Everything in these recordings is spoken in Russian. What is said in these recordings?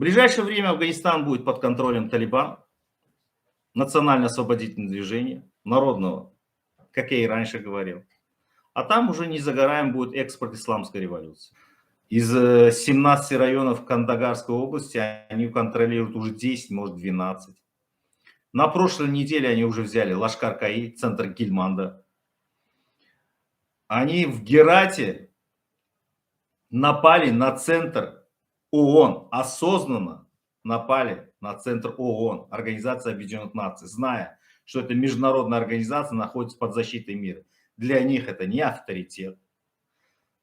В ближайшее время Афганистан будет под контролем Талибан, национально-освободительное движение, народного, как я и раньше говорил. А там уже не за горами будет экспорт исламской революции. Из 17 районов Кандагарской области они контролируют уже 10, может 12. На прошлой неделе они уже взяли Лашкар-Каи, центр Гильманда. Они в Герате напали на центр ООН, осознанно напали на центр ООН, Организация Объединенных Наций, зная, что эта международная организация находится под защитой мира. Для них это не авторитет.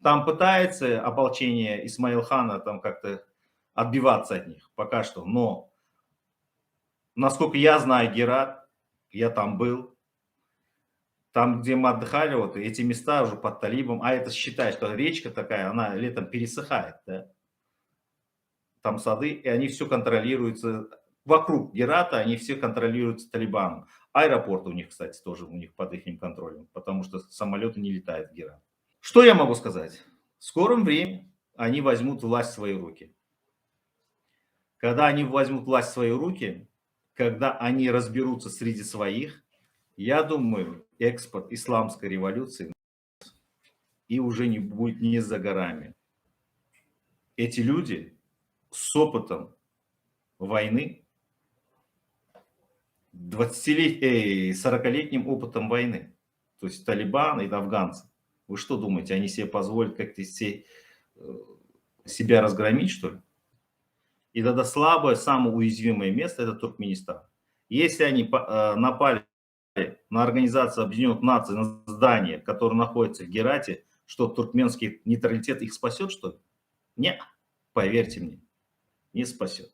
Там пытается ополчение Исмаил Хана там как-то отбиваться от них пока что, но насколько я знаю Герат, я там был, там, где мы отдыхали, вот эти места уже под талибом, а это считай, что речка такая, она летом пересыхает, да? Там сады, и они все контролируются, вокруг Герата они все контролируются Талибаном. Аэропорт у них, кстати, тоже у них под их контролем, потому что самолеты не летают в Герат. Что я могу сказать? В скором времени они возьмут власть в свои руки. Когда они возьмут власть в свои руки, когда они разберутся среди своих, я думаю, экспорт исламской революции и уже не будет не за горами. Эти люди с опытом войны, 40-летним опытом войны, то есть Талибан и афганцы. Вы что думаете, они себе позволят как-то себя разгромить, что ли? И тогда слабое, самое уязвимое место – это Туркменистан. Если они напали на Организацию Объединенных Наций, на здание, которое находится в Герате, что туркменский нейтралитет их спасет, что ли? Нет, поверьте мне, не спасет.